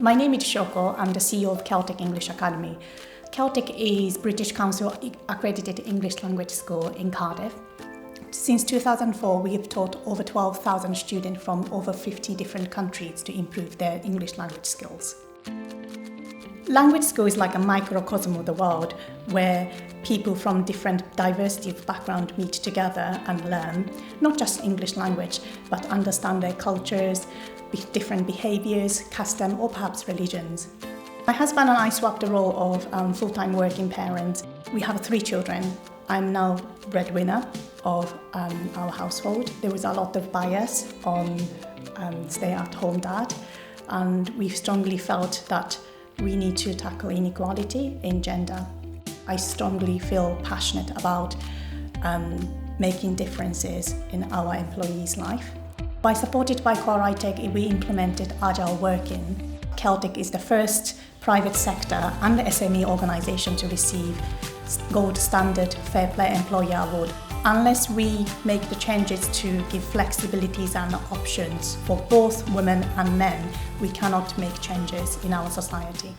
My name is Shoko. I'm the CEO of Celtic English Academy. Celtic is British Council accredited English language school in Cardiff. Since 2004, we have taught over 12,000 students from over 50 different countries to improve their English language skills. Language school is like a microcosm of the world where people from different diversity of background meet together and learn, not just English language, but understand their cultures, different behaviours, custom, or perhaps religions. My husband and I swapped the role of full-time working parents. We have 3 children. I'm now breadwinner of our household. There was a lot of bias on stay-at-home dad, and we strongly felt that we need to tackle inequality in gender. I strongly feel passionate about making differences in our employees' life. Supported by Chwarae Teg, we implemented agile working. Celtic is the first private sector and SME organisation to receive Gold Standard FairPlay Employer Award. Unless we make the changes to give flexibilities and options for both women and men, we cannot make changes in our society.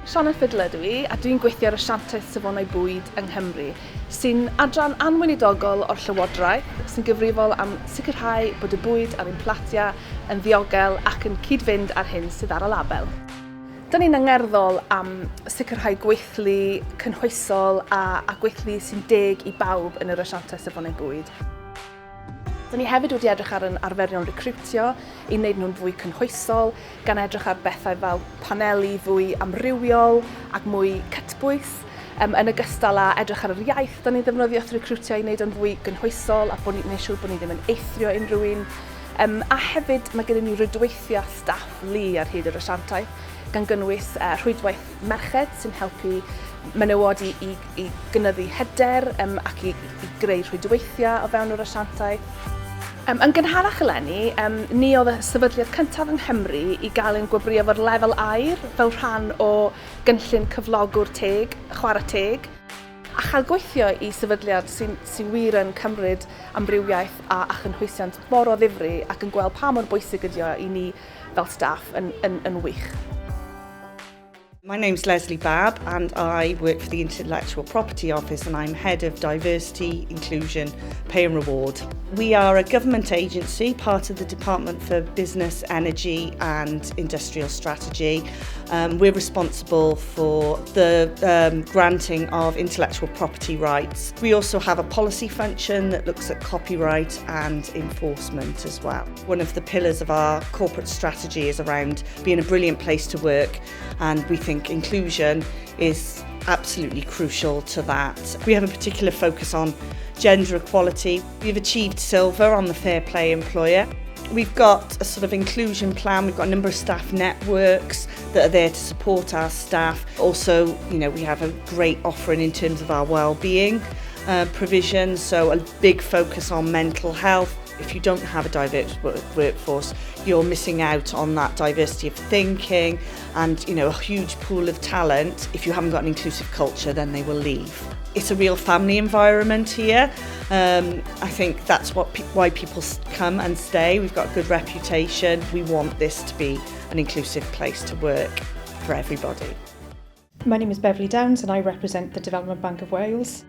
Sian Fiddler dwi, a dwi'n gweithio ar y taith safonau bwyd yng Nghymru, sy'n adran anweinidogol o'r Llywodraeth, sy'n gyfrifol am sicrhau bod y bwyd a'r ein platia yn ddiogel ac yn cyd-fynd ar hyn sydd ar y label. Da ni'n angerddol am sicrhau gweithlu cynhwysol a gweithlu sy'n deg i bawb yn yr asiantaeth safonau bwyd. Da ni hefyd wedi edrych ar yn arferion recrwtio i wneud nhw'n fwy cynhwysol, gan edrych ar bethau fel paneli fwy amrywiol ac mwy cytbwys. Yn ogystal â edrych ar yr iaith, da ni'n ddefnyddio wrth recrwtio i wneud yn fwy gynhwysol a wneud siŵr bod ni ddim yn eithrio unrhyw un. A hefyd mae gennym ni rydweithio staff lu ar hyd yr asiantaeth, gan gynnwys rhwydwaith merched sy'n helpu menywod i gynyddu hyder ac i greu rhwydweithio o fewn yr asiantaeth. Yn gynharach eleni, ni oedd y sefydliad cyntaf yng Nghymru i gael ein gwobrio efo'r lefel aur fel rhan o gynllun Cyflogwyr Chwarae Teg, a chael gweithio i sefydliad sy'n wir yn cymryd amrywiaeth a chynhwysiant mor o ddifri ac yn gweld pa mor bwysig ydi o i ni fel staff yn wych. My name's Leslie Babb and I work for the Intellectual Property Office and I'm Head of Diversity, Inclusion, Pay and Reward. We are a government agency, part of the Department for Business, Energy and Industrial Strategy. We're responsible for the granting of intellectual property rights. We also have a policy function that looks at copyright and enforcement as well. One of the pillars of our corporate strategy is around being a brilliant place to work, and we think inclusion is absolutely crucial to that. We have a particular focus on gender equality. We've achieved silver on the FairPlay Employer. We've got a sort of inclusion plan. We've got a number of staff networks that are there to support our staff. Also, we have a great offering in terms of our well-being provision, so a big focus on mental health. If you don't have a diverse workforce, you're missing out on that diversity of thinking and a huge pool of talent. If you haven't got an inclusive culture, then they will leave. It's a real family environment here. I think that's why people come and stay. We've got a good reputation. We want this to be an inclusive place to work for everybody. My name is Beverly Downs and I represent the Development Bank of Wales.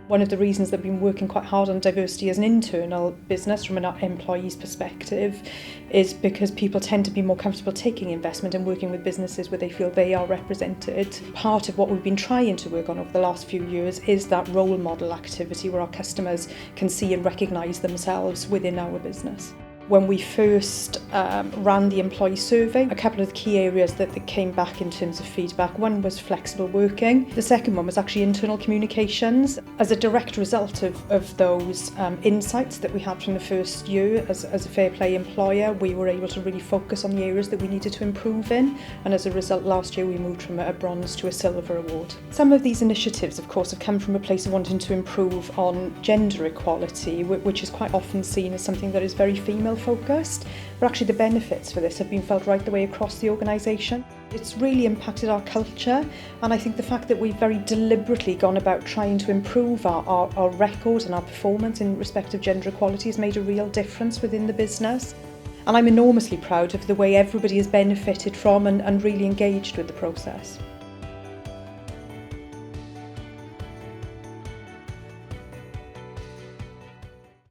One of the reasons that we've been working quite hard on diversity as an internal business from an employee's perspective is because people tend to be more comfortable taking investment and working with businesses where they feel they are represented. Part of what we've been trying to work on over the last few years is that role model activity where our customers can see and recognise themselves within our business. When we first ran the employee survey, a couple of the key areas that came back in terms of feedback. One was flexible working. The second one was actually internal communications. As a direct result of those insights that we had from the first year as a FairPlay employer, we were able to really focus on the areas that we needed to improve in. And as a result, last year we moved from a bronze to a silver award. Some of these initiatives, of course, have come from a place of wanting to improve on gender equality, which is quite often seen as something that is very female focused, but actually the benefits for this have been felt right the way across the organisation. It's really impacted our culture, and I think the fact that we've very deliberately gone about trying to improve our record and our performance in respect of gender equality has made a real difference within the business. And I'm enormously proud of the way everybody has benefited from and really engaged with the process.